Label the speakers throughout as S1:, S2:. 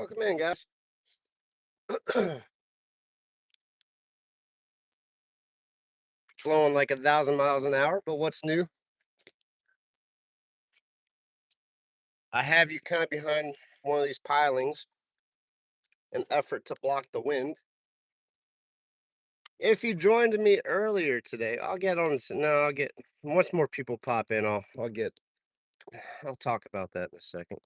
S1: Welcome in, guys. Flowing like 1,000 miles an hour, but what's new? I have you kind of behind one of these pilings, an effort to block the wind. If you joined me earlier today, I'll get on. No, I'll get once more people pop in. I'll talk about that in a second.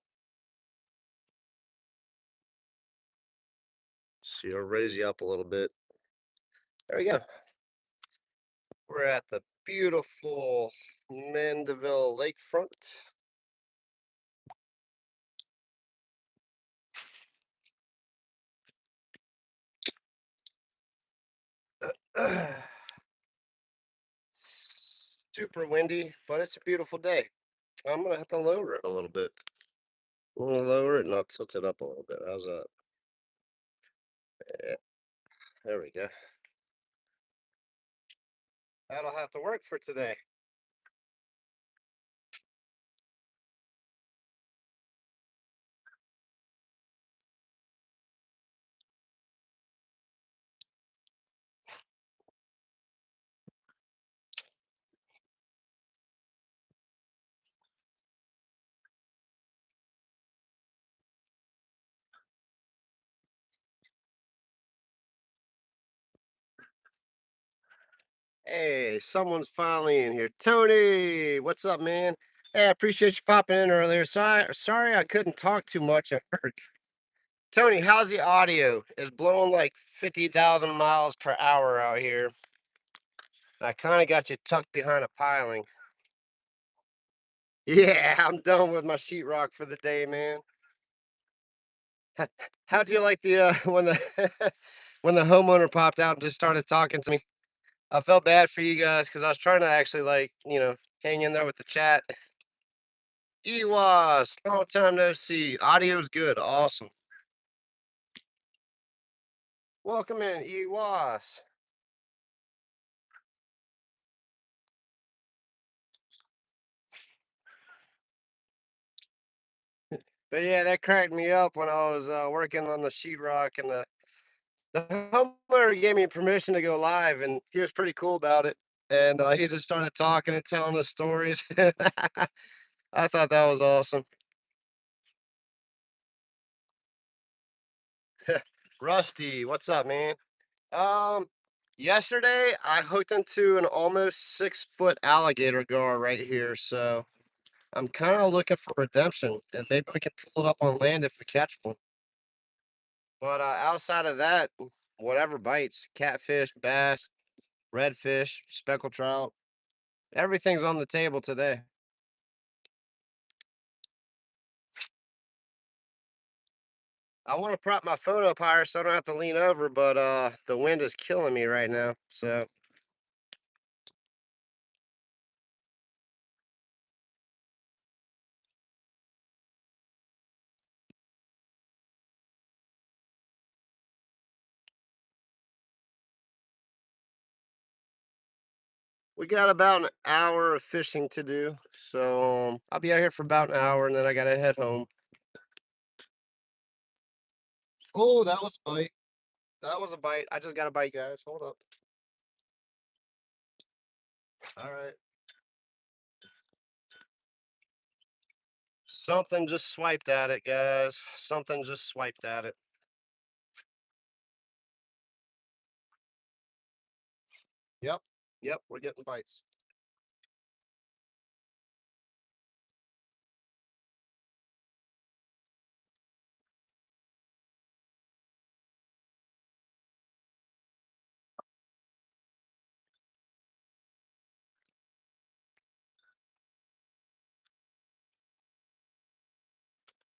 S1: See, I'll raise you up a little bit. There we go. We're at the beautiful Mandeville lakefront. Super windy, but it's a beautiful day. I'm gonna have to lower it a little bit. I'm gonna lower it and I'll tilt it up a little bit. How's that? Yeah, there we go. That'll have to work for today. Hey, someone's finally in here. Tony, what's up, man? Hey, I appreciate you popping in earlier. Sorry I couldn't talk too much at work. Tony, how's the audio? It's blowing like 50,000 miles per hour out here. I kind of got you tucked behind a piling. Yeah, I'm done with my sheetrock for the day, man. How'd you like the when the when the homeowner popped out and just started talking to me? I felt bad for you guys because I was trying to actually hang in there with the chat. Ewas, long time no see. Audio's good, awesome. Welcome in, Ewas. But yeah, that cracked me up when I was working on the sheetrock, and the homeowner gave me permission to go live, and he was pretty cool about it. And he just started talking and telling us stories. I thought that was awesome. Rusty, what's up, man? Um, Yesterday I hooked into an almost 6 foot alligator gar right here, so I'm kind of looking for redemption, and maybe we can pull it up on land if we catch one. But outside of that, whatever bites, catfish, bass, redfish, speckled trout, everything's on the table today. I want to prop my phone up higher so I don't have to lean over, but the wind is killing me right now. So we got about an hour of fishing to do. So I'll be out here for about an hour, and then I gotta head home. Oh, that was a bite. That was a bite. I just got a bite, guys. Hold up. All right. Something just swiped at it, guys. Something just swiped at it. Yep. Yep. We're getting bites.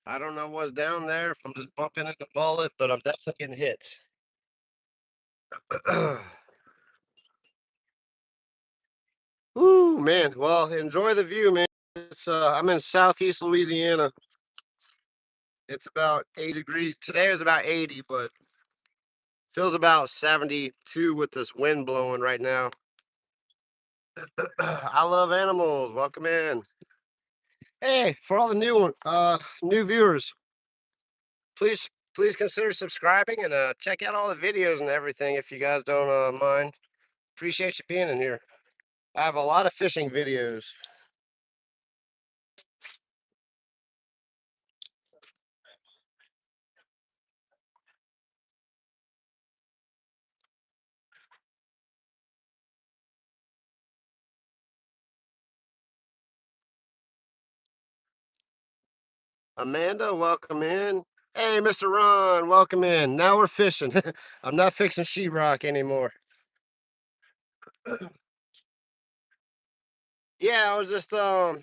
S1: I don't know what's down there, if I'm just bumping into bullet, but I'm definitely getting hits. Ooh, man. Well, enjoy the view, man. I'm in southeast Louisiana. It's about 80 degrees. Today is about 80, but feels about 72 with this wind blowing right now. I love animals. Welcome in. Hey, for all the new viewers, please please consider subscribing and check out all the videos and everything if you guys don't mind. Appreciate you being in here. I have a lot of fishing videos. Amanda, welcome in. Hey, Mr. Ron, welcome in. Now we're fishing. I'm not fixing sheetrock anymore. Yeah, I was just the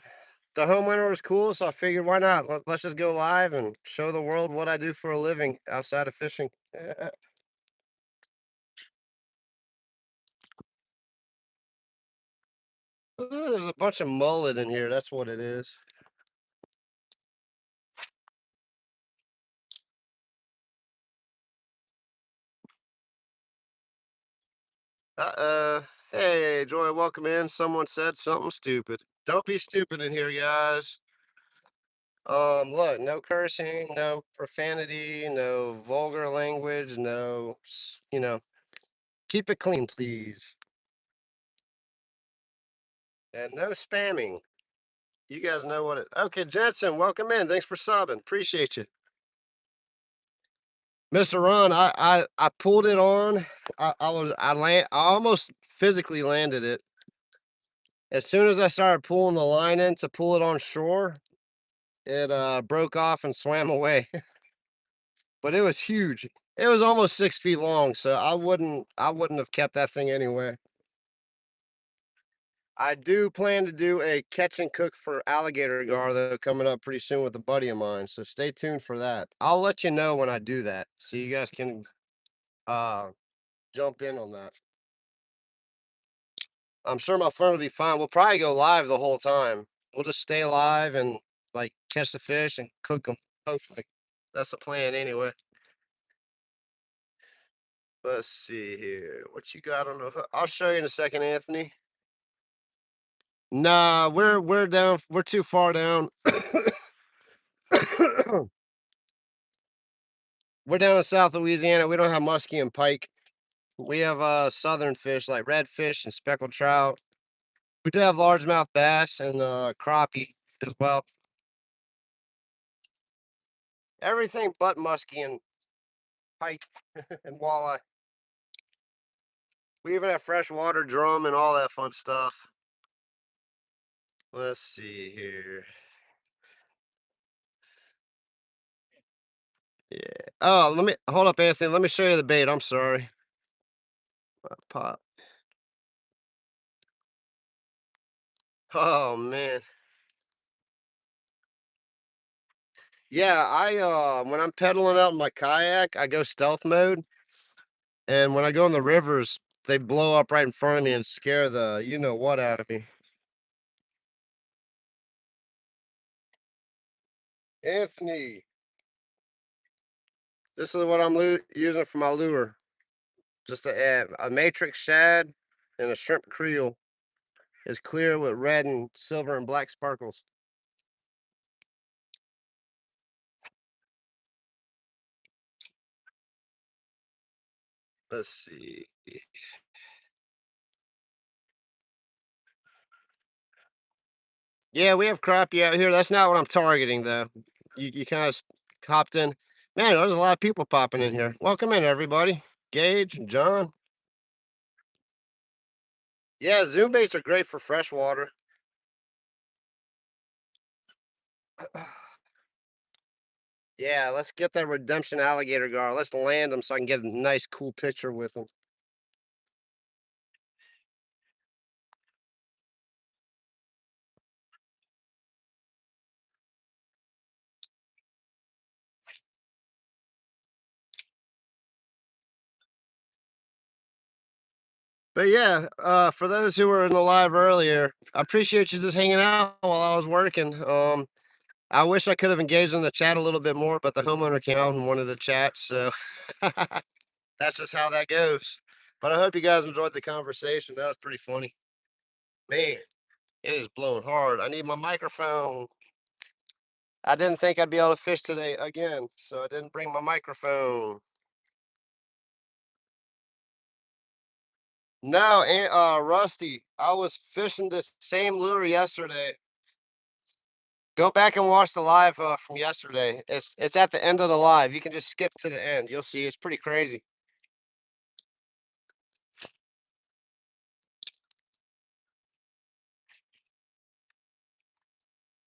S1: home winter was cool, so I figured why not? Let's just go live and show the world what I do for a living outside of fishing. Ooh, there's a bunch of mullet in here. That's what it is. Hey, Joy, welcome in. Someone said something stupid. Don't be stupid in here, guys. Look, no cursing, no profanity, no vulgar language, no, keep it clean, please. And no spamming. You guys know what it. Okay, Jensen, welcome in. Thanks for subbing. Appreciate you. Mr. Ron, I pulled it on. I almost physically landed it. As soon as I started pulling the line in to pull it on shore, it broke off and swam away. But it was huge. It was almost 6 feet long, so I wouldn't have kept that thing anyway. I do plan to do a catch and cook for alligator gar though coming up pretty soon with a buddy of mine. So stay tuned for that. I'll let you know when I do that so you guys can uh jump in on that. I'm sure my phone will be fine. We'll probably go live the whole time. We'll just stay live and like catch the fish and cook them. Hopefully, that's the plan anyway. Let's see here. What you got on the hook? I'll show you in a second, Anthony. Nah, we're down. We're too far down. We're down in South Louisiana. We don't have muskie and pike. We have southern fish like redfish and speckled trout. We do have largemouth bass and crappie as well. Everything but muskie and pike and walleye. We even have freshwater drum and all that fun stuff. Let's see here. Yeah. Oh, let me hold up, Anthony. Let me show you the bait. I'm sorry. Pop. Oh man. Yeah, I when I'm pedaling out in my kayak, I go stealth mode. And when I go in the rivers, they blow up right in front of me and scare the you know what out of me. Anthony, this is what I'm using for my lure. Just a matrix shad and a shrimp creel. Is clear with red and silver and black sparkles. Let's see. Yeah, we have crappie out here. That's not what I'm targeting though. You kind of hopped in. Man, there's a lot of people popping in here. Welcome in, everybody. Gage, John. Yeah, Zoom baits are great for freshwater. Yeah, let's get that redemption alligator gar. Let's land them so I can get a nice, cool picture with them. But yeah, for those who were in the live earlier, I appreciate you just hanging out while I was working. I wish I could have engaged in the chat a little bit more, but the homeowner came out and wanted to chat, so that's just how that goes. But I hope you guys enjoyed the conversation. That was pretty funny. Man, it is blowing hard. I need my microphone. I didn't think I'd be able to fish today again, so I didn't bring my microphone. No, and Rusty, I was fishing this same lure yesterday. Go back and watch the live from yesterday. It's at the end of the live. You can just skip to the end. You'll see it's pretty crazy.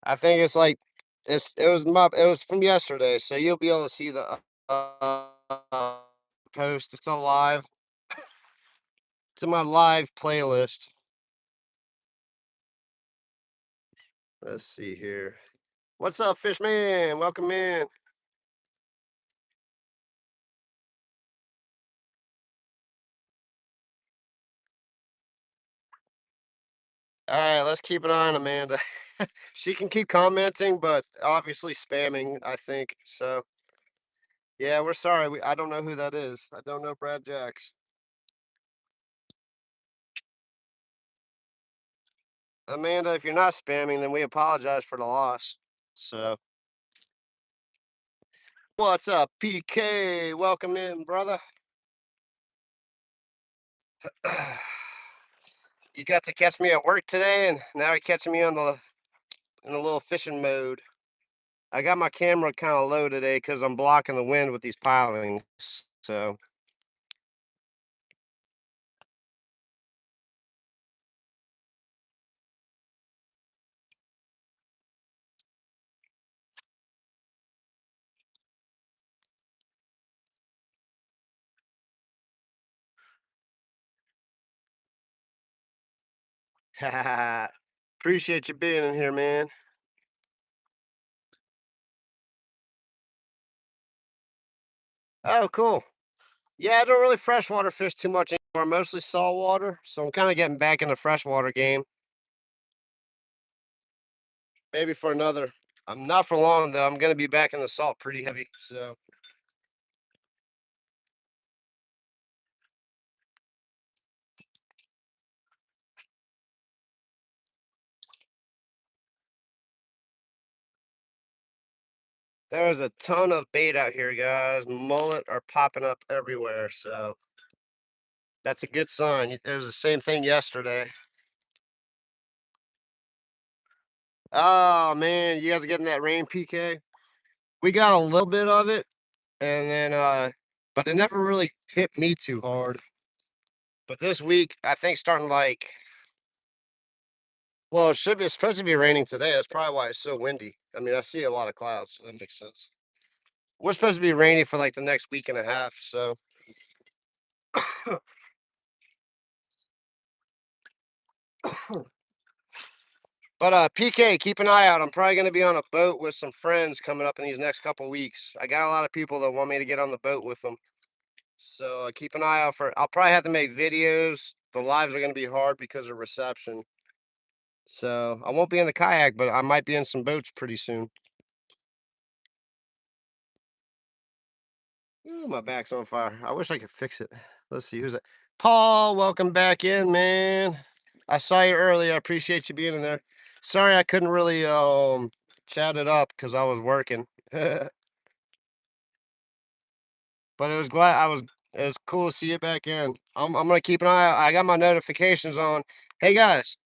S1: I think it's like it was from yesterday, so you'll be able to see the post. It's on live. It's in my live playlist. Let's see here. What's up, Fishman? Welcome in. All right, let's keep an eye on Amanda. She can keep commenting, but obviously spamming, I think. So, yeah, we're sorry. I don't know who that is. I don't know Brad Jacks. Amanda, if you're not spamming, then we apologize for the loss. So, what's up, PK? Welcome in, brother. You got to catch me at work today, and now you're catching me on the in a little fishing mode. I got my camera kind of low today because I'm blocking the wind with these pilings. So, appreciate you being in here, man. Oh, cool. Yeah, I don't really freshwater fish too much anymore. Mostly saltwater, so I'm kind of getting back in the freshwater game. Maybe for another. I'm not for long though. I'm gonna be back in the salt pretty heavy. So there's a ton of bait out here, guys. Mullet are popping up everywhere. So that's a good sign. It was the same thing yesterday. Oh man, you guys are getting that rain, PK? We got a little bit of it, and then but it never really hit me too hard. But this week, I think starting like well, it should be it's supposed to be raining today. That's probably why it's so windy. I mean, I see a lot of clouds, so that makes sense. We're supposed to be rainy for like the next week and a half, so but PK, keep an eye out. I'm probably gonna be on a boat with some friends coming up in these next couple weeks. I got a lot of people that want me to get on the boat with them. So keep an eye out for I'll probably have to make videos. The lives are gonna be hard because of reception. So I won't be in the kayak, but I might be in some boats pretty soon. Ooh, my back's on fire. I wish I could fix it. Let's see, who's that? Paul, welcome back in, man. I saw you earlier. I appreciate you being in there. Sorry I couldn't really chat it up because I was working. But it was glad I was it was cool to see you back in. I'm gonna keep an eye out. I got my notifications on. Hey guys,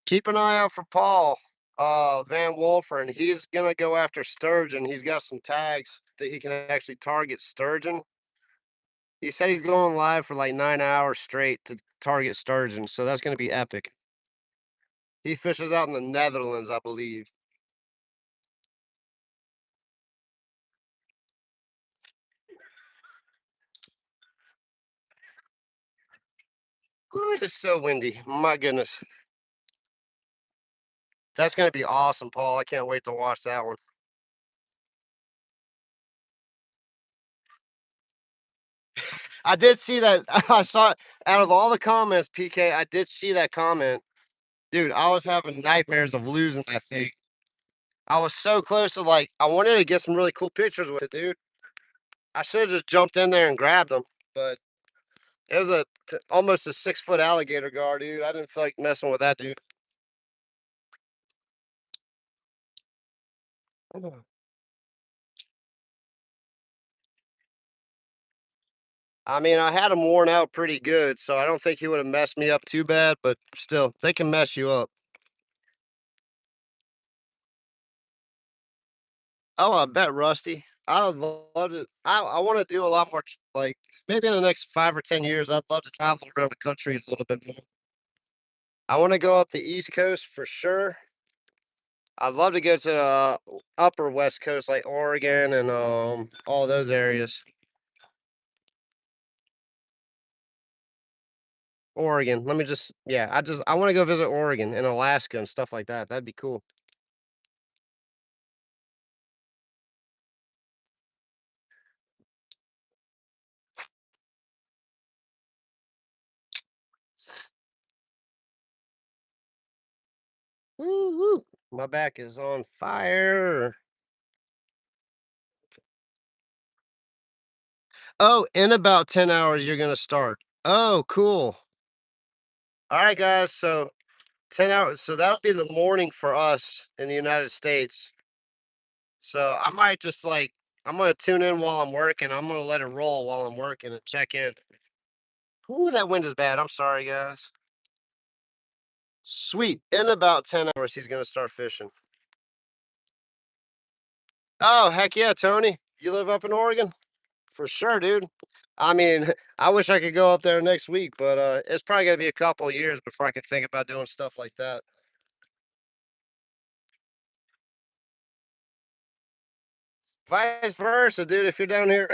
S1: keep an eye out for Paul Van Wolfern. He's gonna go after sturgeon. He's got some tags that he can actually target sturgeon. He said he's going live for like 9 hours straight to target sturgeon, so that's gonna be epic. He fishes out in the Netherlands, I believe. Ooh, it is so windy. My goodness. That's gonna be awesome, Paul. I can't wait to watch that one. I did see that. I saw it out of all the comments, PK. I did see that comment. Dude, I was having nightmares of losing that thing. I was so close to like, I wanted to get some really cool pictures with it, dude. I should have just jumped in there and grabbed them, but it was almost a 6 foot alligator gar, dude. I didn't feel like messing with that, dude. I mean, I had them worn out pretty good, so I don't think he would have messed me up too bad, but still, they can mess you up. Oh, I bet, Rusty. I would love to. I want to do a lot more, like maybe in the next 5 or 10 years. I'd love to travel around the country a little bit more. I want to go up the East Coast for sure. I'd love to go to the upper West Coast, like Oregon and all those areas. Oregon. Let me just yeah, I want to go visit Oregon and Alaska and stuff like that. That'd be cool. Woo, woo. My back is on fire. Oh, in about 10 hours you're gonna start. Oh, cool. All right, guys. So 10 hours. So that'll be the morning for us in the United States. So I might just I'm gonna tune in while I'm working. I'm gonna let it roll while I'm working and check in. Ooh, that wind is bad. I'm sorry, guys. Sweet. In about 10 hours, he's gonna start fishing. Oh, heck yeah, Tony. You live up in Oregon? For sure, dude. I mean, I wish I could go up there next week, but it's probably gonna be a couple of years before I can think about doing stuff like that. Vice versa, dude. If you're down here,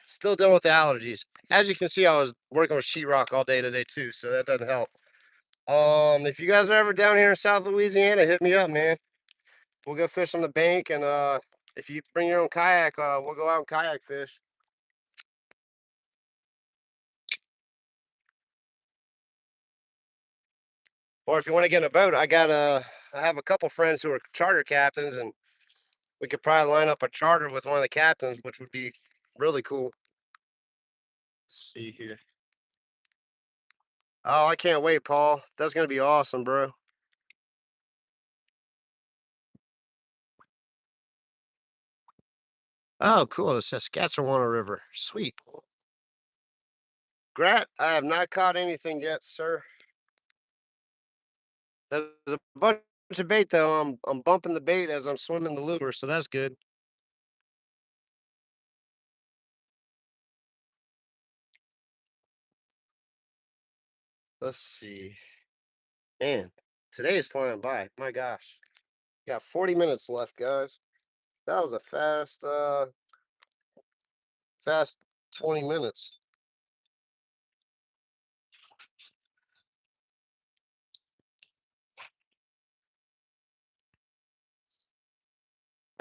S1: still dealing with the allergies. As you can see, I was working with sheetrock all day today too, so that doesn't help. If you guys are ever down here in South Louisiana, hit me up, man. We'll go fish on the bank, and if you bring your own kayak, we'll go out and kayak fish. Or if you want to get in a boat, I have a couple friends who are charter captains, and we could probably line up a charter with one of the captains, which would be really cool. Let's see here. Oh, I can't wait, Paul. That's gonna be awesome, bro. Oh, cool. The Saskatchewan River. Sweet. Grat, I have not caught anything yet, sir. There's a bunch of bait though. I'm bumping the bait as I'm swimming the lure, so that's good. Let's see. Man, today is flying by. My gosh. Got 40 minutes left, guys. That was a fast 20 minutes.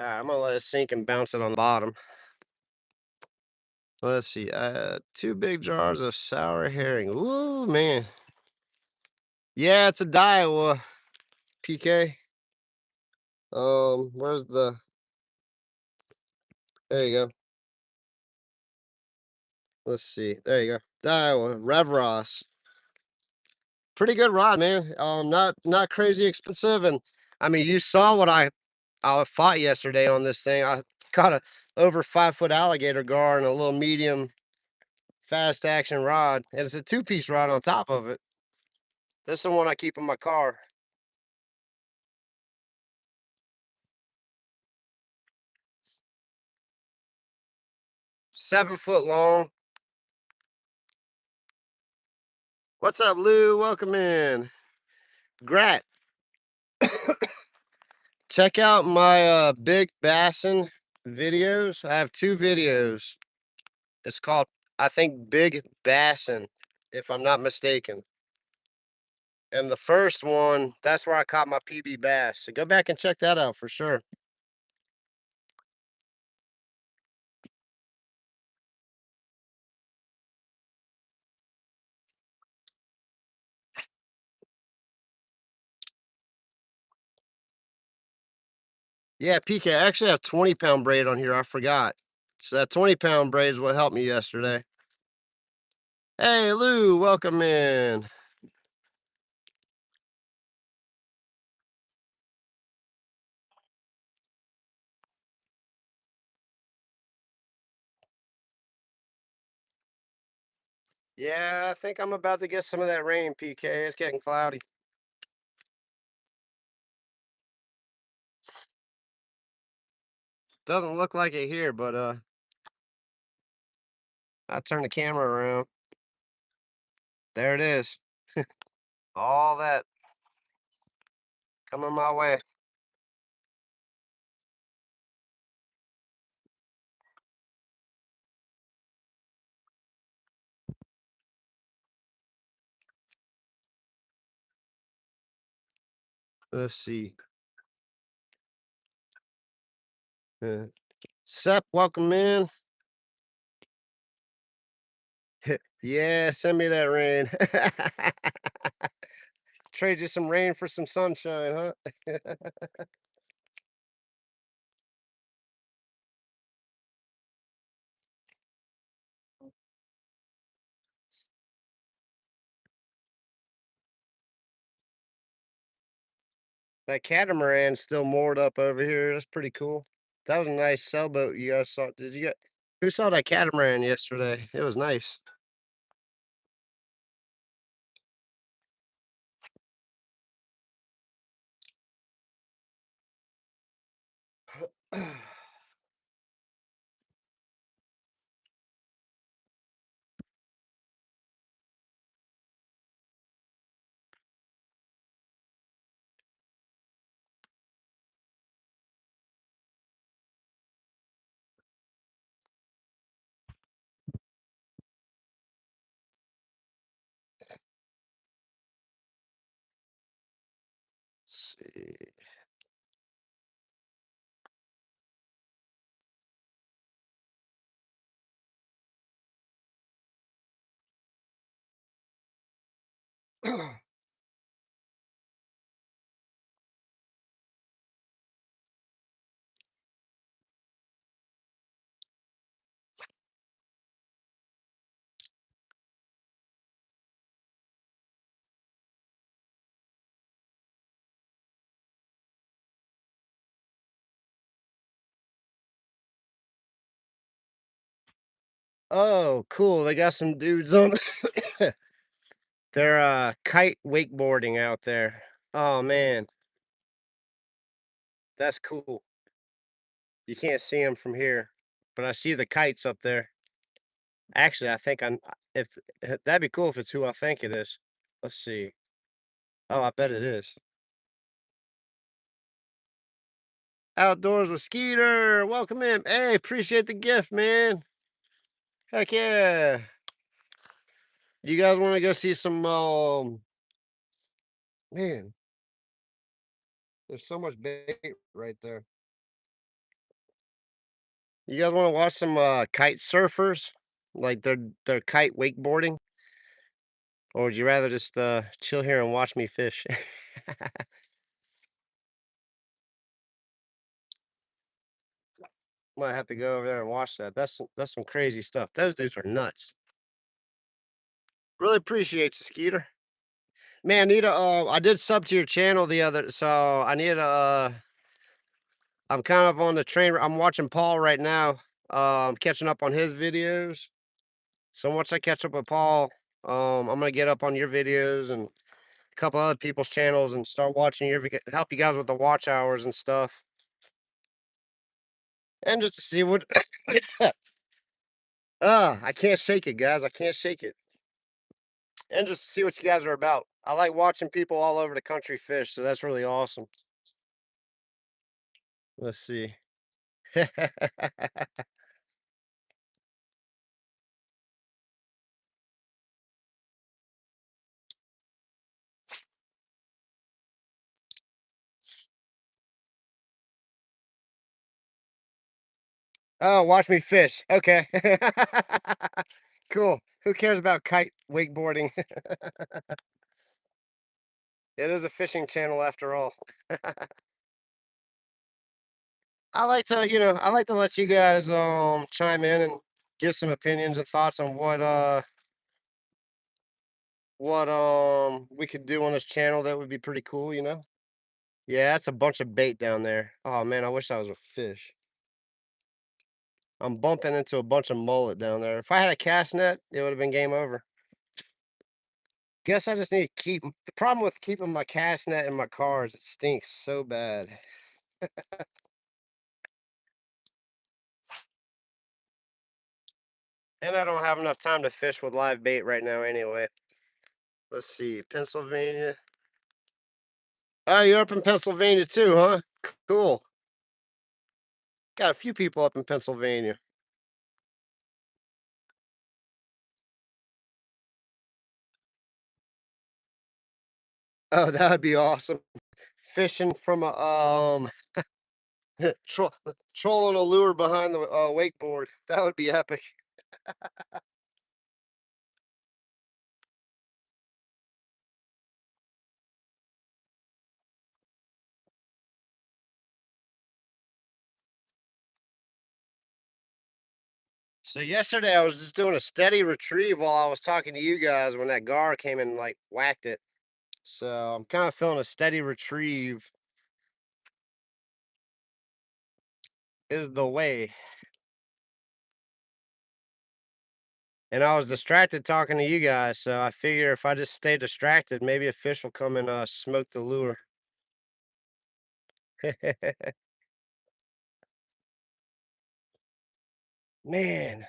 S1: All right, I'm gonna let it sink and bounce it on the bottom. Let's see. Two big jars of sour herring. Ooh, man. Yeah, it's a Daiwa PK. Where's the? There you go. Let's see. There you go. Daiwa Rev Ross. Pretty good rod, man. Not crazy expensive, and I mean, you saw what I fought yesterday on this thing. I caught a over 5 foot alligator gar and a little medium fast action rod, and it's a two-piece rod on top of it. This is the one I keep in my car. 7 foot long. What's up, Lou? Welcome in. Grat, check out my big bassin videos. I have two videos. It's called, I think, Big Bassin, if I'm not mistaken. And the first one, that's where I caught my PB bass. So go back and check that out for sure. Yeah, PK, I actually have 20-pound braid on here. I forgot. So that 20-pound braid is what helped me yesterday. Hey, Lou, welcome in. Yeah, I think I'm about to get some of that rain, PK. It's getting cloudy. Doesn't look like it here, but I turn the camera around. There it is. All that coming my way. Let's see. Uh, Sep, welcome in. Yeah, send me that rain. Trade you some rain for some sunshine, huh? That catamaran's still moored up over here. That's pretty cool. That was a nice sailboat you guys saw. Did you get who saw that catamaran yesterday? It was nice. See. Oh, cool. They got some dudes on they're kite wakeboarding out there. Oh man, that's cool. You can't see them from here, but I see the kites up there. Actually, I think I'm if that'd be cool if it's who I think it is. Let's see. Oh, I bet it is. Outdoors with Skeeter. Welcome in. Hey, appreciate the gift, man. Heck yeah. You guys want to go see some man, there's so much bait right there. You guys want to watch some kite surfers? Like they're kite wakeboarding? Or would you rather just chill here and watch me fish? Might have to go over there and watch that. That's some crazy stuff. Those dudes are nuts. Really appreciate you, Skeeter. Man, I need to I did sub to your channel the other so I need to I'm kind of on the train. I'm watching Paul right now. Catching up on his videos. So once I catch up with Paul, I'm gonna get up on your videos and a couple other people's channels and start watching your help you guys with the watch hours and stuff. And just to see what I can't shake it, guys. I can't shake it. And just to see what you guys are about. I like watching people all over the country fish, so that's really awesome. Let's see. Oh, watch me fish. Okay. Cool. Who cares about kite wakeboarding? It is a fishing channel after all. I like to, I like to let you guys chime in and give some opinions and thoughts on what we could do on this channel that would be pretty cool. Yeah, that's a bunch of bait down there. Oh man, I wish I was a fish. I'm bumping into a bunch of mullet down there. If I had a cast net, it would have been game over. Guess I just need to keep the problem with keeping my cast net in my car is it stinks so bad. And I don't have enough time to fish with live bait right now anyway. Let's see, Pennsylvania. Oh, you're up in Pennsylvania too, huh? Cool. Got a few people up in Pennsylvania. Oh, that would be awesome. Fishing from a tro trolling a lure behind the wakeboard. That would be epic. So yesterday I was just doing a steady retrieve while I was talking to you guys when that gar came and like whacked it. So I'm kind of feeling a steady retrieve is the way. And I was distracted talking to you guys, so I figure if I just stay distracted, maybe a fish will come and smoke the lure. Man,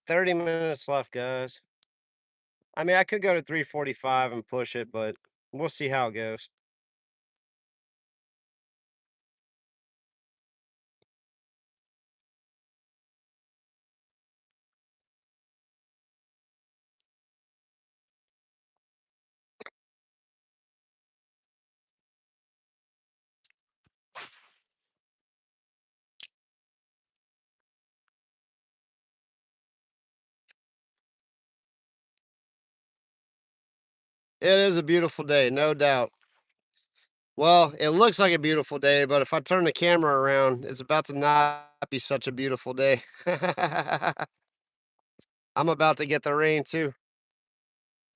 S1: 30 minutes left, guys. I mean, I could go to 3:45 and push it, but we'll see how it goes. It is a beautiful day, no doubt. Well, it looks like a beautiful day, but if I turn the camera around, it's about to not be such a beautiful day. I'm about to get the rain too.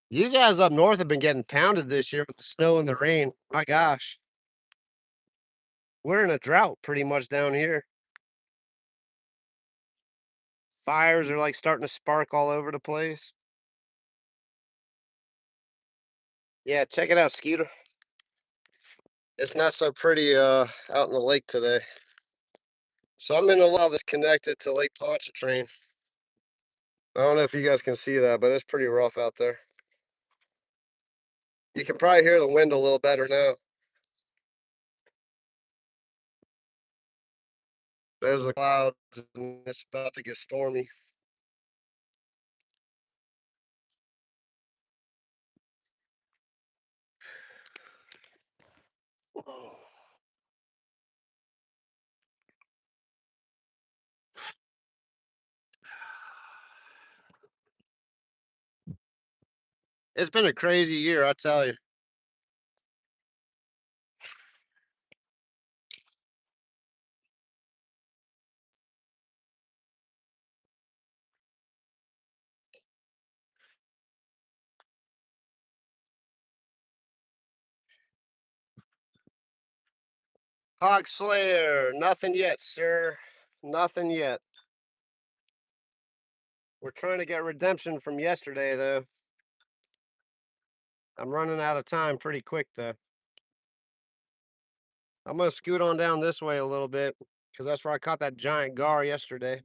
S1: You guys up north have been getting pounded this year with the snow and the rain. My gosh. We're in a drought pretty much down here. Fires are like starting to spark all over the place. Yeah, check it out, Skeeter. It's not so pretty out in the lake today. So I'm in a lot that's connected to Lake Pontchartrain. I don't know if you guys can see that, but it's pretty rough out there. You can probably hear the wind a little better now. There's a cloud and it's about to get stormy. It's been a crazy year, I tell you. Hog Slayer, nothing yet, sir. Nothing yet. We're trying to get redemption from yesterday, though. I'm running out of time pretty quick, though. I'm gonna scoot on down this way a little bit because that's where I caught that giant gar yesterday.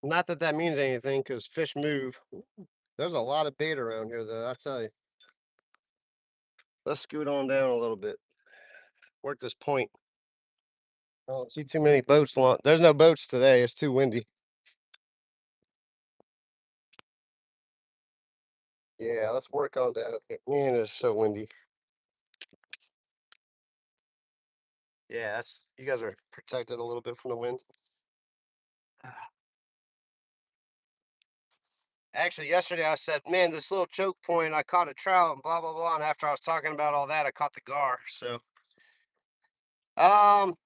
S1: Not that that means anything because fish move. There's a lot of bait around here, though, I tell you. Let's scoot on down a little bit. Work this point. I don't see too many boats. There's no boats today. It's too windy. Yeah, let's work on down here. Man, it's so windy. Yeah, that's you guys are protected a little bit from the wind. Actually, yesterday I said, "Man, this little choke point, I caught a trout and blah blah blah." And after I was talking about all that, I caught the gar. So,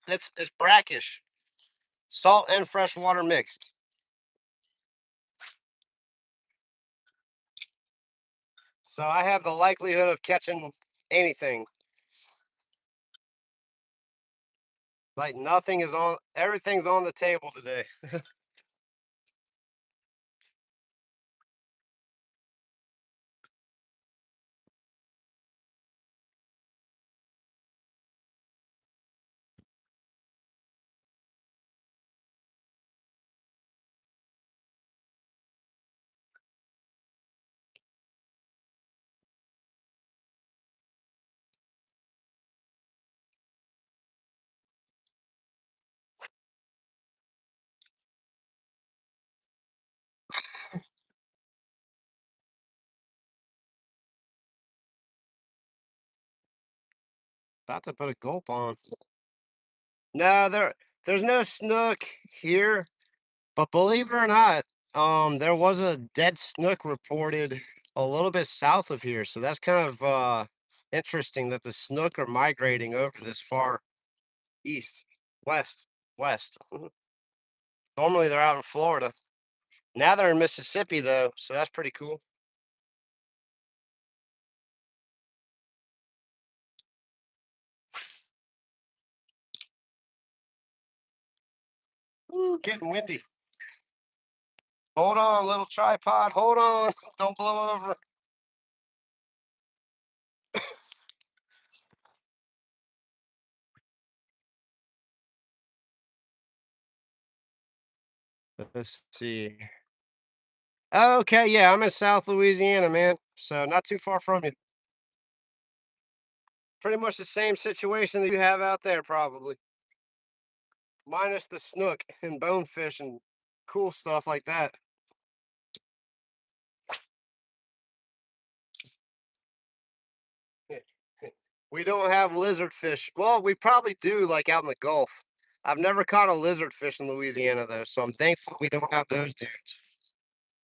S1: it's brackish, salt and fresh water mixed. So I have the likelihood of catching anything. Like nothing is on, everything's on the table today. About to put a gulp on. No, there's no snook here, but believe it or not, there was a dead snook reported a little bit south of here, so that's kind of interesting that the snook are migrating over this far east, west, west. Normally they're out in Florida. Now they're in Mississippi though, so that's pretty cool. Ooh, getting windy. Hold on, little tripod. Hold on. Don't blow over. Let's see. Okay, yeah, I'm in South Louisiana, man. So not too far from you. Pretty much the same situation that you have out there, probably. Minus the snook and bonefish and cool stuff like that. We don't have lizard fish. Well, we probably do, like out in the Gulf. I've never caught a lizard fish in Louisiana though, so I'm thankful we don't have those dudes.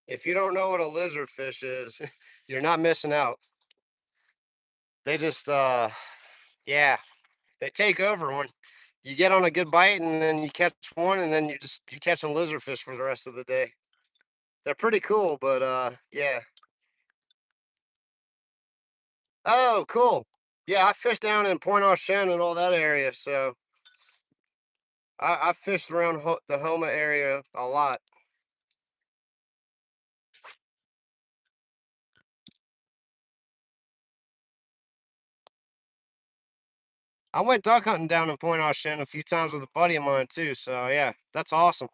S1: If you don't know what a lizard fish is, you're not missing out. They just yeah, they take over when you get on a good bite and then you catch one and then you catching lizardfish for the rest of the day. They're pretty cool, but yeah. Oh, cool. Yeah, I fished down in Point Austin and all that area, so I fished around the Homa area a lot. I went duck hunting down in Point Austin a few times with a buddy of mine too, so yeah, that's awesome.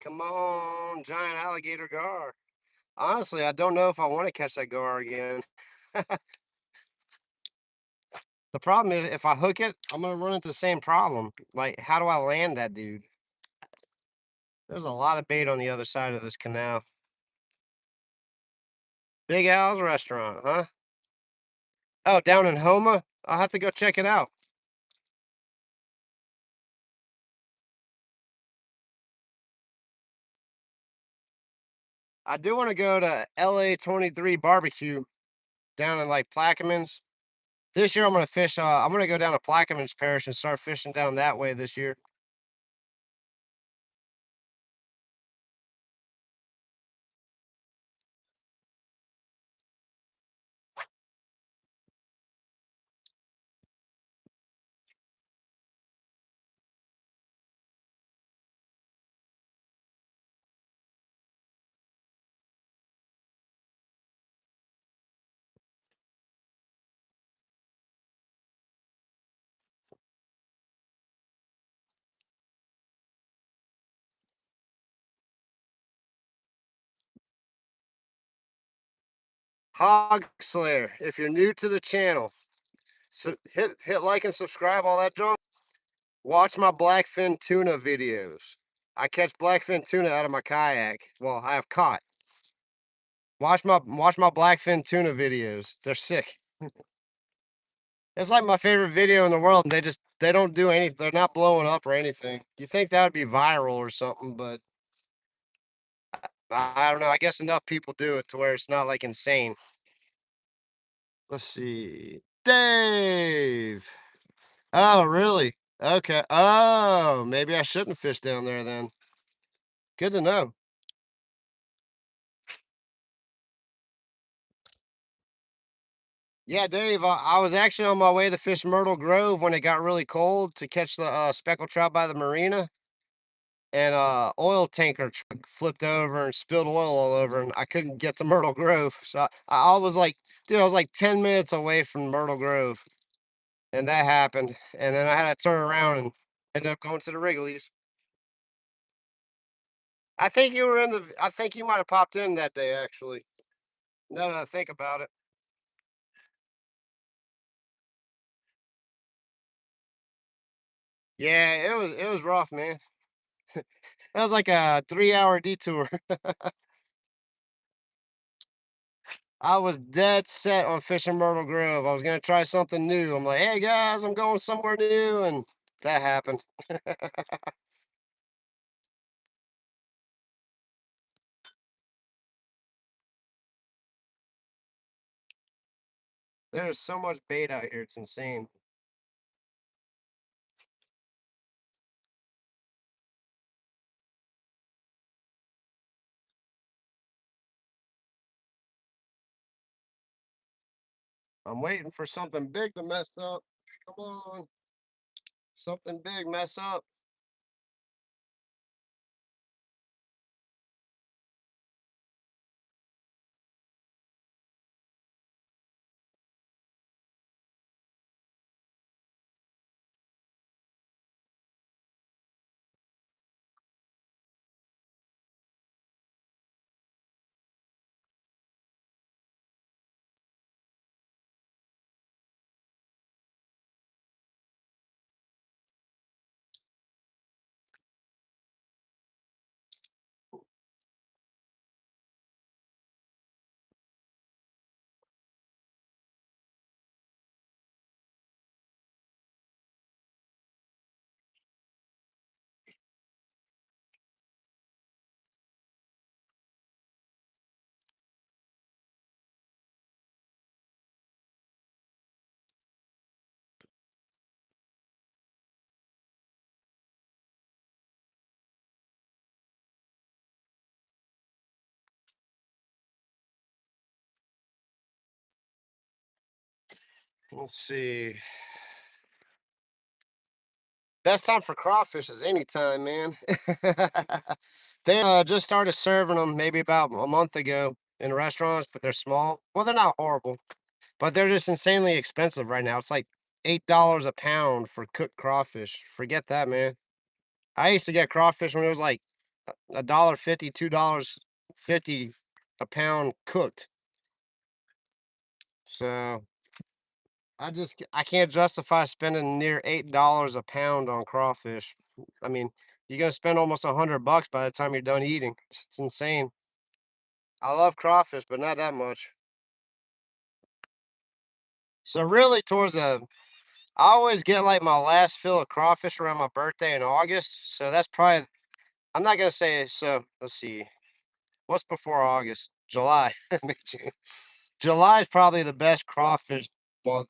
S1: Come on, giant alligator gar. Honestly, I don't know if I want to catch that gar again. The problem is if I hook it, I'm gonna run into the same problem. Like, how do I land that dude? There's a lot of bait on the other side of this canal. Big Al's restaurant, huh? Oh, down in Homa? I'll have to go check it out. I do want to go to LA 23 barbecue down in like Plaquemines. This year I'm gonna fish I'm gonna go down to Plaquemines Parish and start fishing down that way this year. Hog Slayer, if you're new to the channel, so hit like and subscribe, all that junk. Watch my blackfin tuna videos. I catch blackfin tuna out of my kayak. Well, I have caught. Watch my blackfin tuna videos. They're sick. It's like my favorite video in the world, and they don't do anything. They're not blowing up or anything. You think that would be viral or something, but I don't know. I guess enough people do it to where it's not like insane. Let's see. Dave. Oh, really? Okay. Oh, maybe I shouldn't fish down there then. Good to know. Yeah, Dave, I was actually on my way to fish Myrtle Grove when it got really cold to catch the speckled trout by the marina. And oil tanker truck flipped over and spilled oil all over, and I couldn't get to Myrtle Grove. So I was like, dude, I was like 10 minutes away from Myrtle Grove, and that happened. And then I had to turn around and ended up going to the Wrigley's. I think you were in the. I think you might have popped in that day, actually. Now that I think about it. Yeah, it was rough, man. That was like a 3-hour detour. I was dead set on fishing Myrtle Grove. I was gonna try something new. I'm like, hey guys, I'm going somewhere new, and that happened. There's so much bait out here, it's insane. I'm waiting for something big to mess up. Come on, something big mess up. Let's see. Best time for crawfish is anytime, man. They just started serving them maybe about a month ago in restaurants, but they're small. Well, they're not horrible, but they're just insanely expensive right now. It's like $8 a pound for cooked crawfish. Forget that, man. I used to get crawfish when it was like $1.50, $2.50 a pound cooked. So I can't justify spending near $8 a pound on crawfish. I mean, you're gonna spend almost $100 by the time you're done eating. It's insane. I love crawfish, but not that much. So really, I always get like my last fill of crawfish around my birthday in August. So that's probably I'm not gonna say so. Let's see, what's before August? July. Maybe June. July is probably the best crawfish month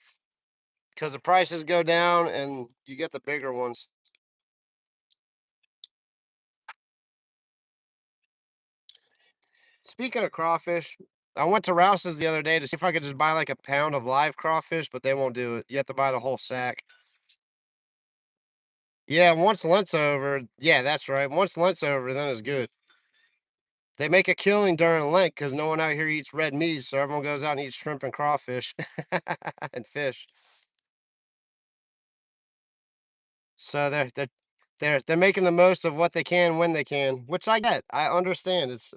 S1: because the prices go down and you get the bigger ones. Speaking of crawfish, I went to Rouse's the other day to see if I could just buy like a pound of live crawfish, but they won't do it. You have to buy the whole sack. Yeah, once Lent's over, yeah, that's right. Once Lent's over, then it's good. They make a killing during Lent because no one out here eats red meat, so everyone goes out and eats shrimp and crawfish and fish. So they're making the most of what they can when they can, which I get. I understand. It's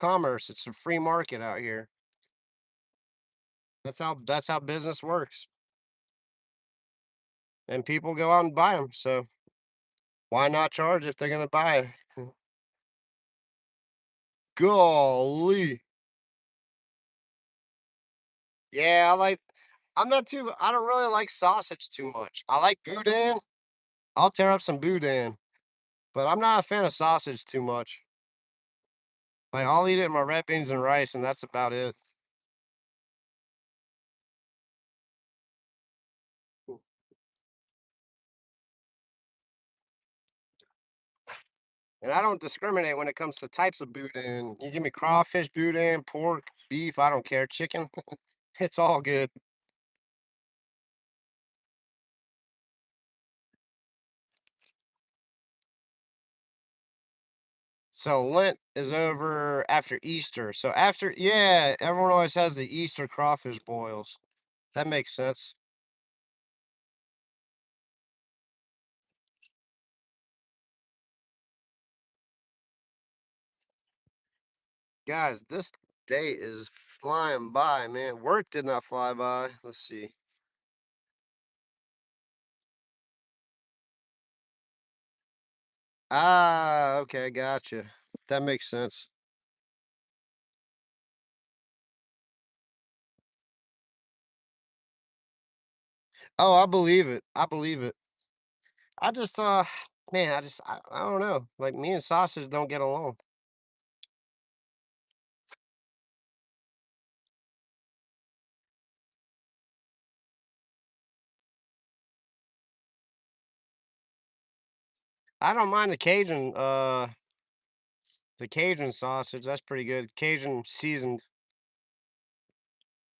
S1: commerce. It's a free market out here. That's how business works. And people go out and buy them. So why not charge if they're gonna buy? Golly. Yeah, I don't really like sausage too much. I like boudin. I'll tear up some boudin, but I'm not a fan of sausage too much. Like I'll eat it in my red beans and rice, and that's about it. And I don't discriminate when it comes to types of boudin. You give me crawfish boudin, pork, beef, I don't care, chicken. It's all good. So Lent is over after Easter. So after, yeah, everyone always has the Easter crawfish boils. That makes sense. Guys, this day is flying by, man. Work did not fly by. Let's see. Ah, okay, gotcha. That makes sense. Oh, I believe it. I believe it. I just, man, I don't know. Like me and sausage don't get along. I don't mind the Cajun sausage. That's pretty good. Cajun seasoned.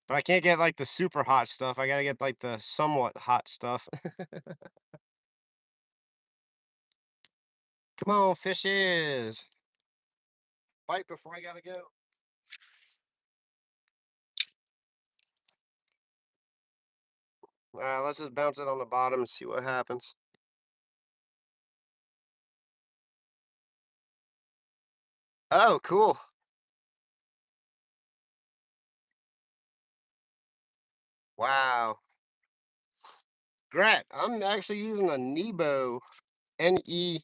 S1: But I can't get like the super hot stuff. I gotta get like the somewhat hot stuff. Come on, fishes. Bite before I gotta go. All right, let's just bounce it on the bottom and see what happens. Oh, cool. Wow. Grat, I'm actually using a Nebo, Nebo.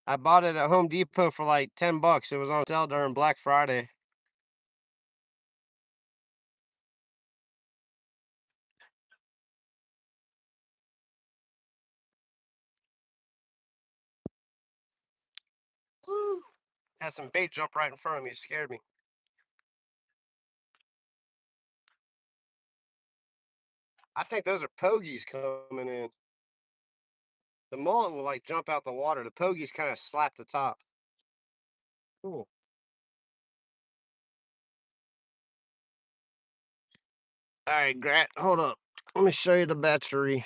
S1: I bought it at Home Depot for like 10 bucks. It was on sale during Black Friday. Woo. Had some bait jump right in front of me. It scared me. I think those are pogies coming in. The mullet will like jump out the water. The pogies kind of slap the top. Cool. All right, Grat, hold up. Let me show you the battery.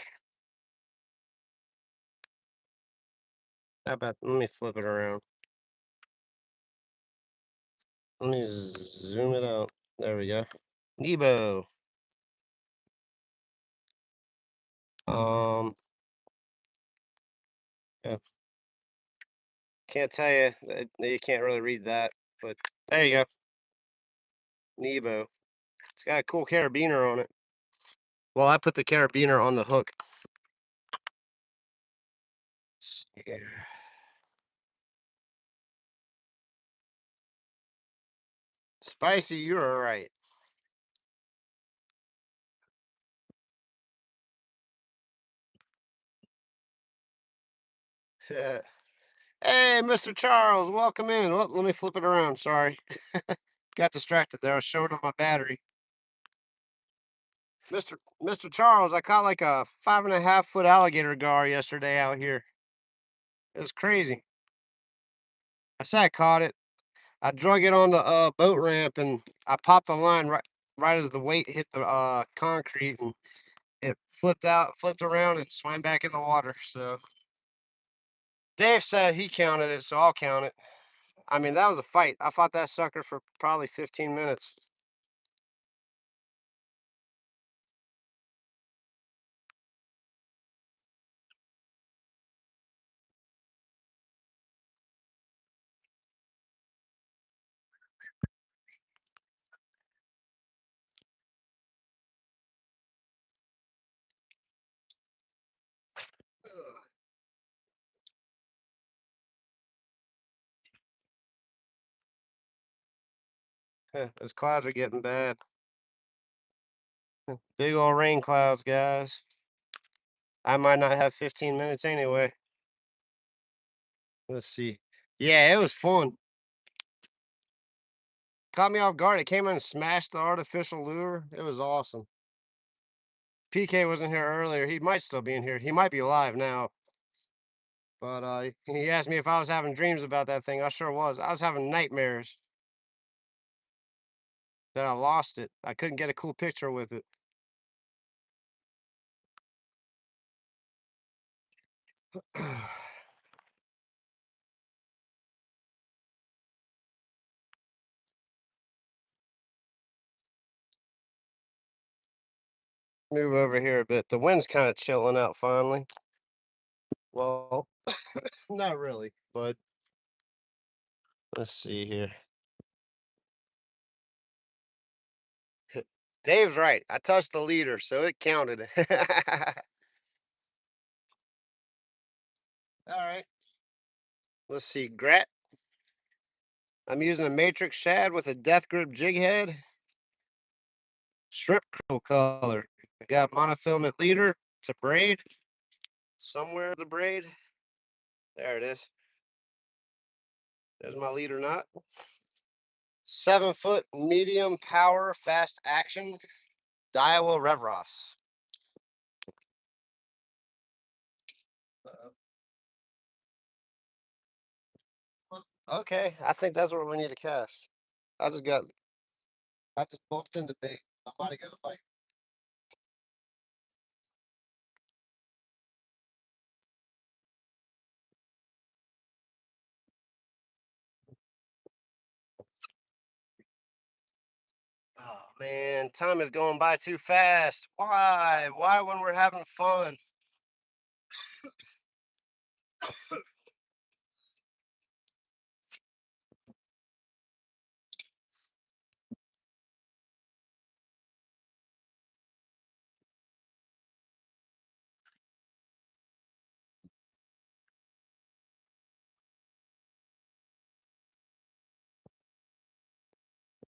S1: How about, let me flip it around. Let me zoom it out. There we go. Nebo. Um, yeah, can't tell you. You can't really read that, but there you go. Nebo. It's got a cool carabiner on it. Well, I put the carabiner on the hook. Yeah. Spicy, you're all right. Hey, Mr. Charles, welcome in. Oh, let me flip it around. Sorry. Got distracted there. I was showing up my battery. Mr. Charles, I caught like a 5.5 foot alligator gar yesterday out here. It was crazy. I said I caught it. I drug it on the boat ramp and I popped the line right as the weight hit the concrete and it flipped around and swam back in the water. So Dave said he counted it, so I'll count it. I mean, that was a fight. I fought that sucker for probably 15 minutes. Those clouds are getting bad. Big old rain clouds, guys. I might not have 15 minutes anyway. Let's see. Yeah, it was fun. Caught me off guard. It came in and smashed the artificial lure. It was awesome. PK wasn't here earlier. He might still be in here. He might be alive now. But he asked me if I was having dreams about that thing. I sure was. I was having nightmares that I lost it. I couldn't get a cool picture with it. Move over here a bit. The wind's kind of chilling out finally. Well, not really, but Let's see here. Dave's right. I touched the leader, so it counted. All right. Let's see. Grat. I'm using a matrix shad with a death grip jig head. Shrimp krill color. I got monofilament leader. It's a braid. Somewhere the braid. There it is. There's my leader knot. 7 foot medium power fast action. Daiwa Revros. Okay, I think that's what we need to cast. I just got, I just bumped into bait. I'm about to go fight. Oh man, time is going by too fast. Why? Why when we're having fun?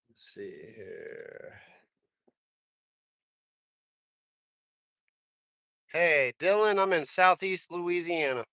S1: Let's see here. Hey, Dylan, I'm in Southeast Louisiana.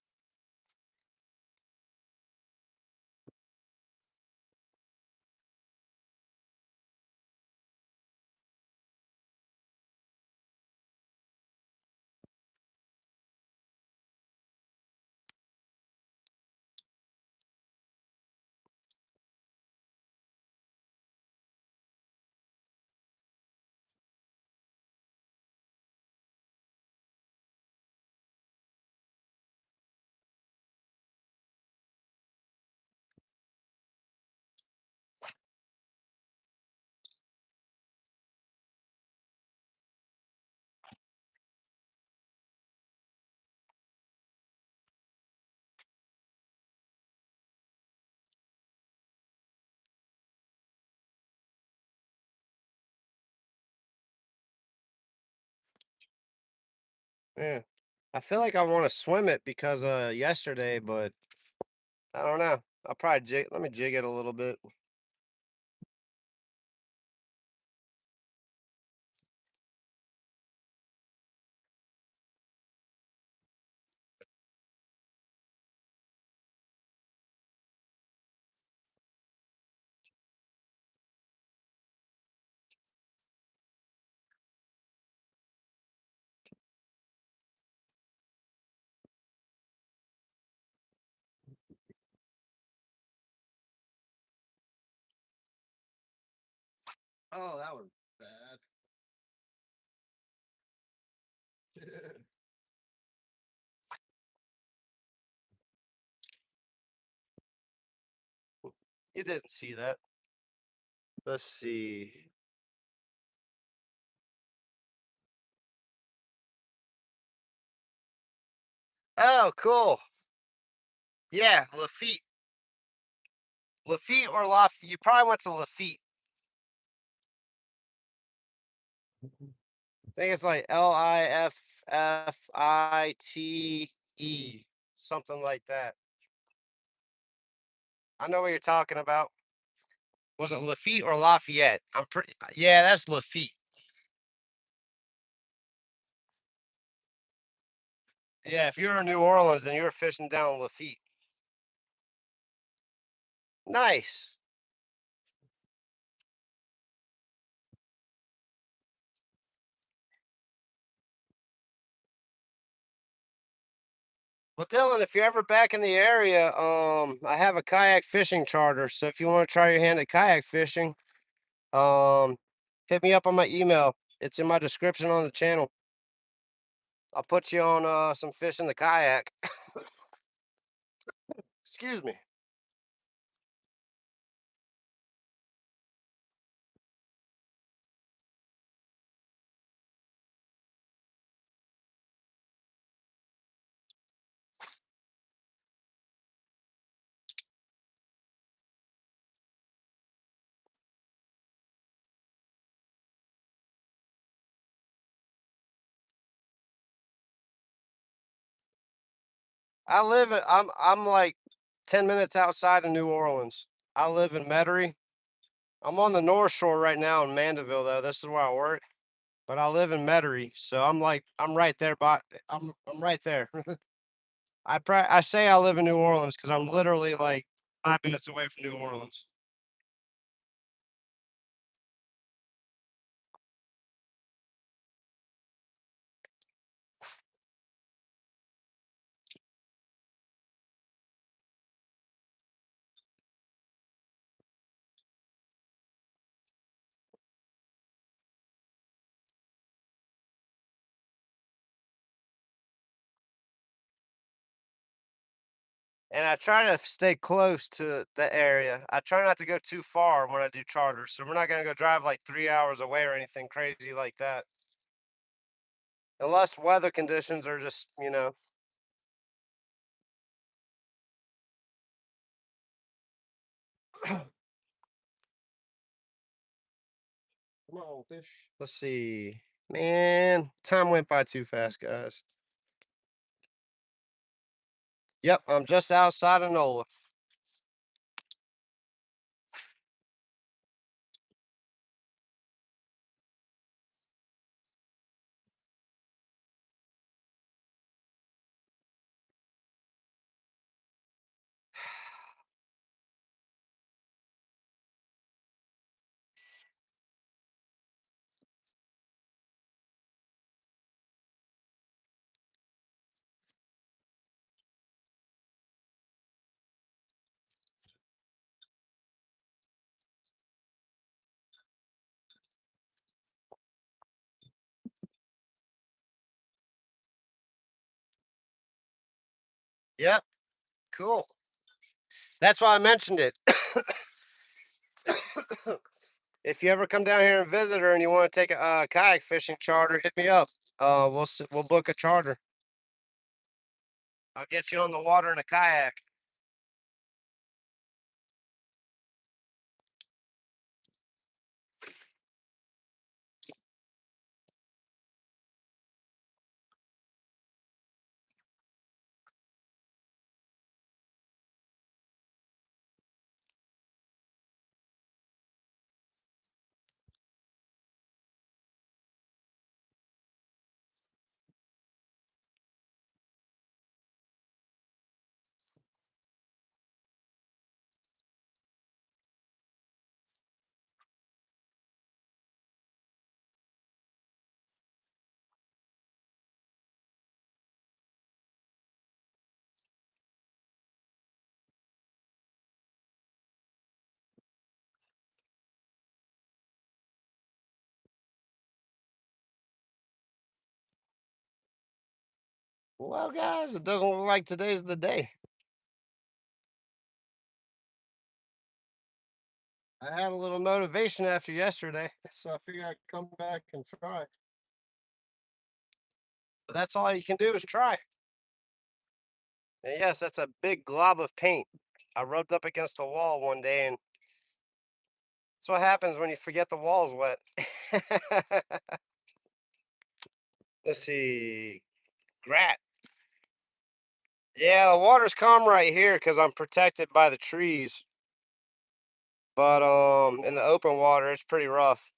S1: Man, I feel like I want to swim it because yesterday, but I don't know. I'll probably jig. Let me jig it a little bit. Oh, that was bad. You didn't see that. Let's see. Oh, cool. Yeah, Lafitte. Lafitte or Lafayette. You probably went to Lafitte. I think it's like Liffite, something like that. I know what you're talking about. Was it Lafitte or Lafayette? I'm pretty. Yeah, that's Lafitte. Yeah, if you're in New Orleans and you're fishing down Lafitte. Nice. Well, Dylan, if you're ever back in the area, I have a kayak fishing charter. So if you want to try your hand at kayak fishing, um, hit me up on my email. It's in my description on the channel. I'll put you on some fish in the kayak. Excuse me. I'm like 10 minutes outside of New Orleans. I live in Metairie. I'm on the North Shore right now in Mandeville though. This is where I work, but I live in Metairie, so I'm right there I'm right there. I say I live in New Orleans because I'm literally like 5 minutes away from New Orleans. And I try to stay close to the area. I try not to go too far when I do charters. So we're not gonna go drive like 3 hours away or anything crazy like that. Unless weather conditions are just, come on, fish. Let's see. Man, time went by too fast, guys. Yep, I'm just outside of NOLA. Yep, cool. That's why I mentioned it. If you ever come down here and visit her and you want to take a kayak fishing charter, hit me up. We'll book a charter. I'll get you on the water in a kayak. Well, guys, it doesn't look like today's the day. I had a little motivation after yesterday, so I figured I'd come back and try. But that's all you can do is try. And yes, that's a big glob of paint. I rubbed up against the wall one day, and that's what happens when you forget the wall's wet. Let's see. Grat. Yeah, the water's calm right here because I'm protected by the trees. But in the open water, it's pretty rough.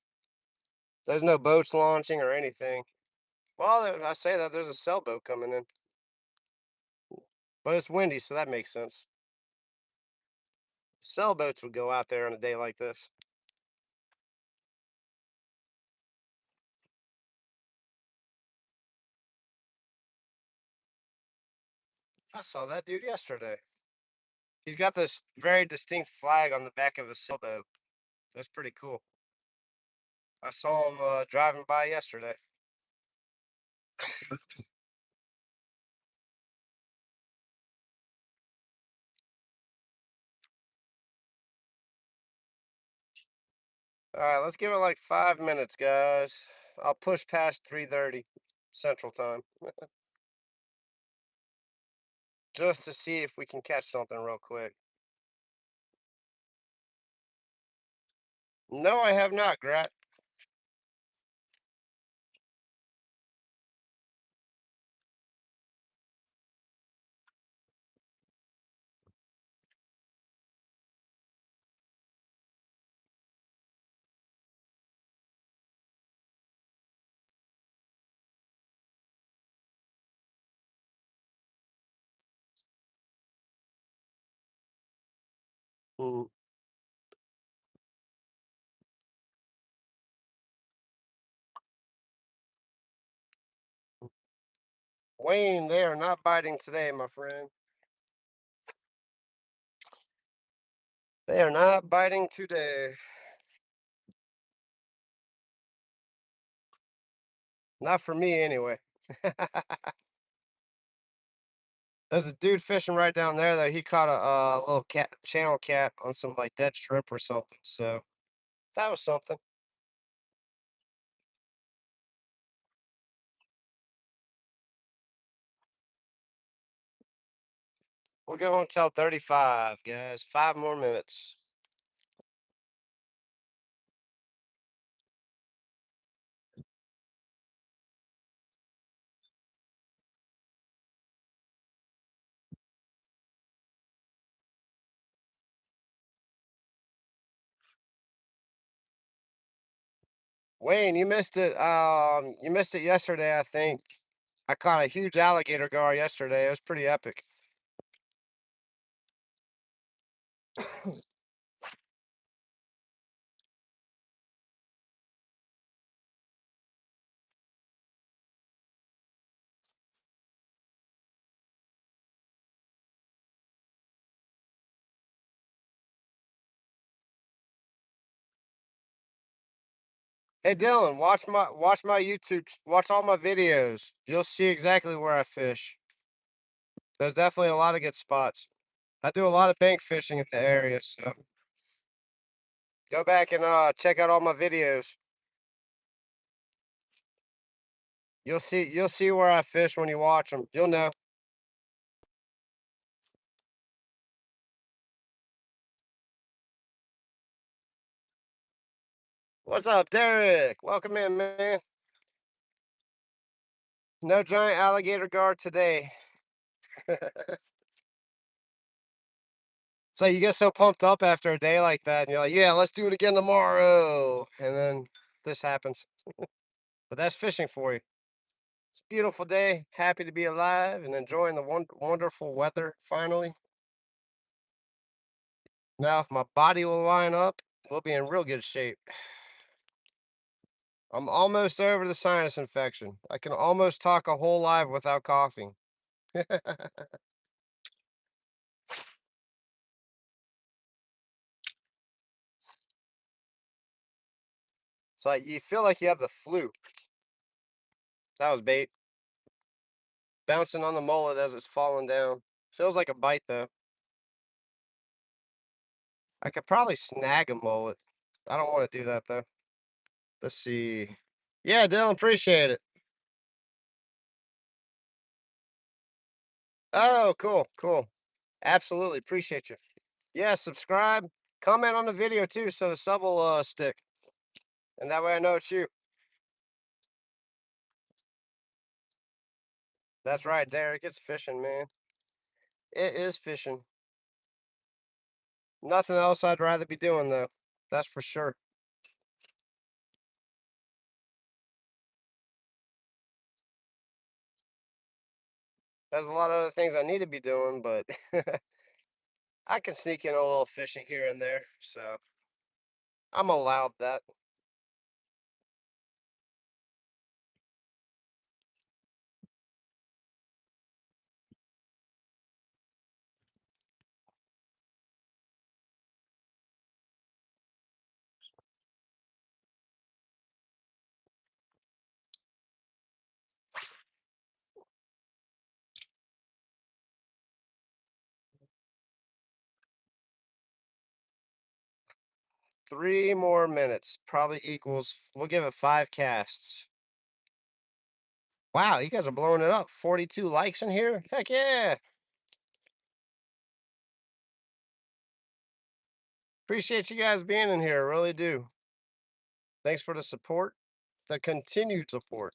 S1: There's no boats launching or anything. Well, I say that there's a sailboat coming in, but it's windy, so that makes sense. Sailboats would go out there on a day like this. I saw that dude yesterday. He's got this very distinct flag on the back of his sailboat. That's pretty cool. I saw him driving by yesterday. All right, let's give it like 5 minutes, guys. I'll push past 3:30 Central Time just to see if we can catch something real quick. No, I have not, Grat. Mm. Wayne, they are not biting today, my friend. They are not biting today. Not for me, anyway. There's a dude fishing right down there, though. He caught a little channel cat on some like dead shrimp or something. So that was something. We'll go until 35, guys. 5 more minutes. Wayne, you missed it. You missed it yesterday, I think. I caught a huge alligator gar yesterday. It was pretty epic. Hey Dylan, watch my YouTube. Watch all my videos. You'll see exactly where I fish. There's definitely a lot of good spots. I do a lot of bank fishing in the area, so go back and check out all my videos. You'll see where I fish when you watch them. You'll know. What's up, Derek? Welcome in, man. No giant alligator gar today. So you get so pumped up after a day like that, and you're like, "Yeah, let's do it again tomorrow." And then this happens. But that's fishing for you. It's a beautiful day. Happy to be alive and enjoying the wonderful weather finally. Now, if my body will line up, we'll be in real good shape. I'm almost over the sinus infection. I can almost talk a whole live without coughing. It's like you feel like you have the flu. That was bait. Bouncing on the mullet as it's falling down. Feels like a bite though. I could probably snag a mullet. I don't want to do that though. Let's see. Yeah, Dylan, appreciate it. Oh, cool, cool. Absolutely appreciate you. Yeah, subscribe, comment on the video too, so the sub will stick, and that way I know it's you. That's right, Derek. It's fishing, man. It is fishing. Nothing else I'd rather be doing though. That's for sure. There's a lot of other things I need to be doing, but I can sneak in a little fishing here and there, so I'm allowed that. 3 more minutes probably equals. We'll give it 5 casts. Wow, you guys are blowing it up. 42 likes in here. Heck yeah! Appreciate you guys being in here. Really do. Thanks for the support, the continued support.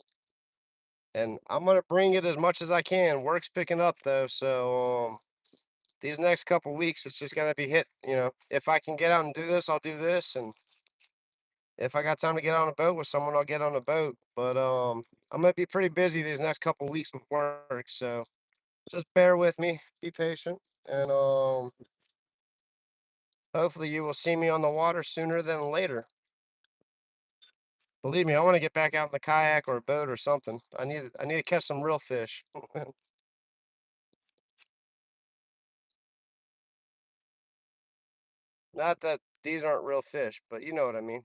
S1: And I'm gonna bring it as much as I can. Work's picking up though, so these next couple weeks it's just gonna be hit. If I can get out and do this, I'll do this, and if I got time to get on a boat with someone, I'll get on a boat. But I'm gonna be pretty busy these next couple weeks with work, so just bear with me, be patient, and Hopefully you will see me on the water sooner than later. Believe me, I want to get back out in the kayak or a boat or something. I need to catch some real fish. Not that these aren't real fish, but you know what I mean.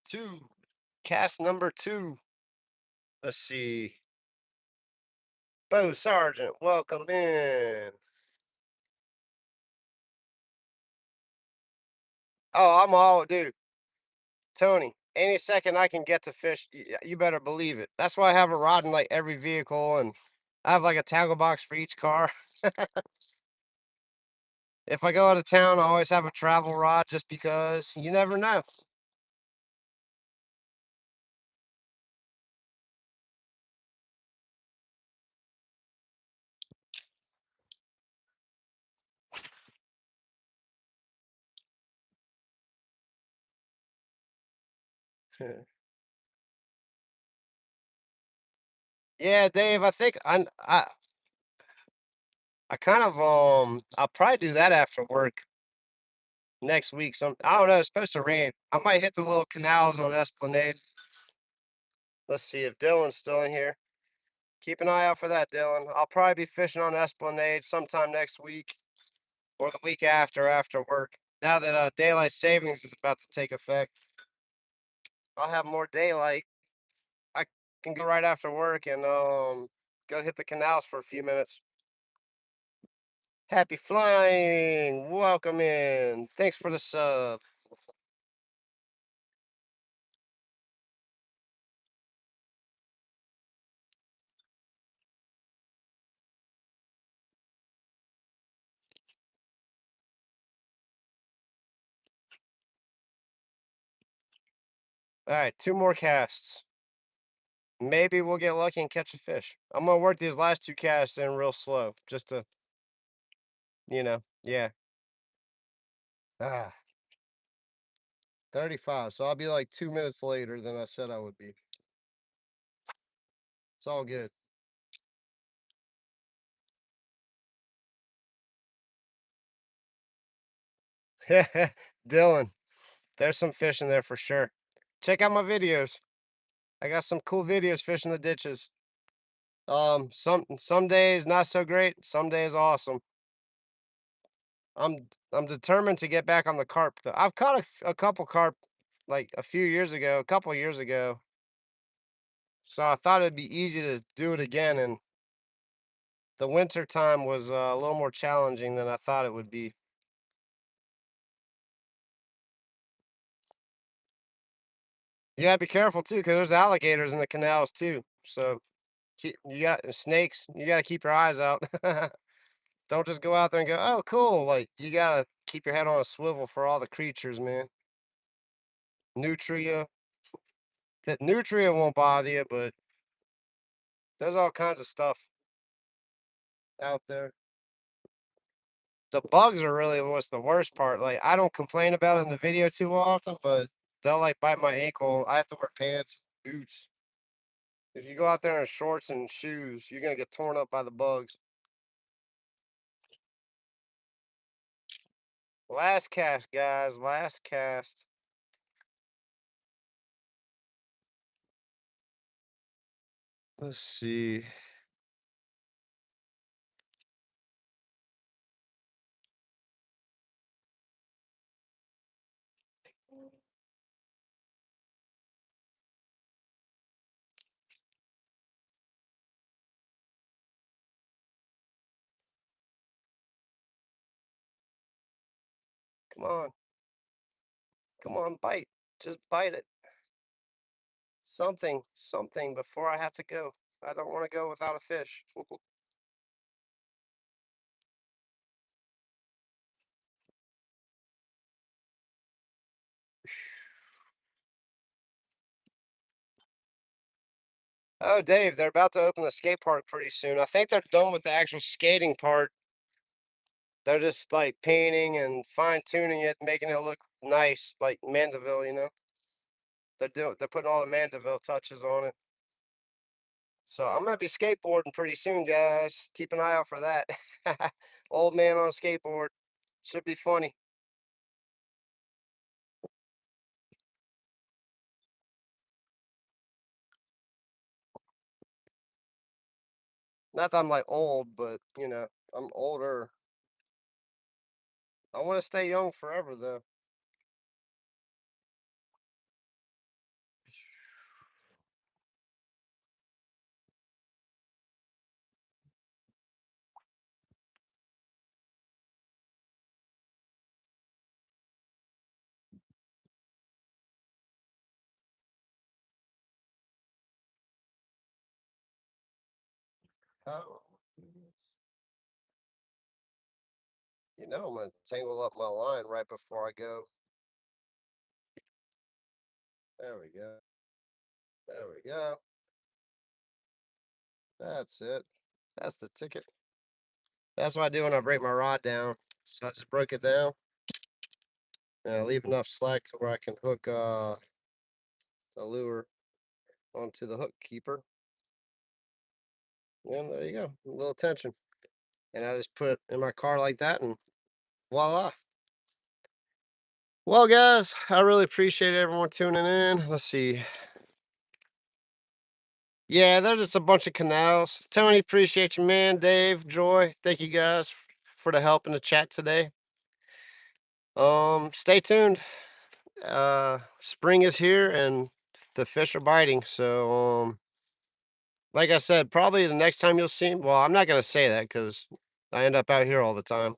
S1: 2. Cast number 2. Let's see. Bo Sergeant, welcome in. Oh, I'm all dude. Tony, any second I can get to fish, you better believe it. That's why I have a rod in like every vehicle, and I have like a tackle box for each car. If I go out of town, I always have a travel rod just because you never know. Yeah, Dave, I think I kind of I'll probably do that after work next week. I don't know, it's supposed to rain. I might hit the little canals on Esplanade. Let's see if Dylan's still in here. Keep an eye out for that, Dylan. I'll probably be fishing on Esplanade sometime next week or the week after work. Now that daylight savings is about to take effect, I'll have more daylight. I can go right after work and go hit the canals for a few minutes. Happy flying! Welcome in. Thanks for the sub. All right, 2 more casts. Maybe we'll get lucky and catch a fish. I'm gonna work these last 2 casts in real slow, just to, yeah. Ah, 35. So I'll be like 2 minutes later than I said I would be. It's all good. Dylan, there's some fish in there for sure. Check out my videos. I got some cool videos fishing the ditches. Some days not so great, some days awesome. I'm determined to get back on the carp though. I've caught a couple carp like a couple years ago. So I thought it'd be easy to do it again, and the winter time was a little more challenging than I thought it would be. You gotta be careful too, because there's alligators in the canals too. So you got snakes. You gotta keep your eyes out. Don't just go out there and go, oh, cool. Like you gotta keep your head on a swivel for all the creatures, man. Nutria. That nutria won't bother you, but there's all kinds of stuff out there. The bugs are really what's the worst part. Like I don't complain about it in the video too often, but they'll like bite my ankle. I have to wear pants, boots. If you go out there in shorts and shoes, you're gonna get torn up by the bugs. Last cast, guys. Last cast. Let's see. Come on. Come on, bite. Just bite it. Something before I have to go. I don't want to go without a fish. Oh, Dave, they're about to open the skate park pretty soon. I think they're done with the actual skating part. They're just like painting and fine tuning it, making it look nice, like Mandeville, you know. They're putting all the Mandeville touches on it. So I'm gonna be skateboarding pretty soon, guys. Keep an eye out for that. Old man on a skateboard. Should be funny. Not that I'm like old, but you know, I'm older. I want to stay young forever though. Oh, you know, I'm gonna tangle up my line right before I go. There we go. There we go. That's it. That's the ticket. That's what I do when I break my rod down. So I just broke it down and I leave enough slack to where I can hook the lure onto the hook keeper. And there you go. A little tension. And I just put it in my car like that and voila. Well, guys, I really appreciate everyone tuning in. Let's see. Yeah, they're just a bunch of canals. Tony, appreciate you, man. Dave, Joy, thank you guys for the help in the chat today. Stay tuned. Spring is here and the fish are biting. So, like I said, probably the next time you'll see me. Well, I'm not gonna say that because I end up out here all the time.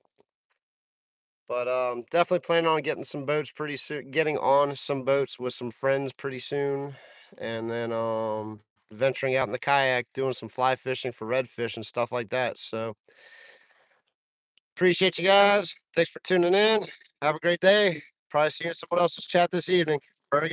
S1: But definitely planning on getting some boats pretty soon. Getting on some boats with some friends pretty soon, and then venturing out in the kayak, doing some fly fishing for redfish and stuff like that. So appreciate you guys. Thanks for tuning in. Have a great day. Probably see you in someone else's chat this evening. Very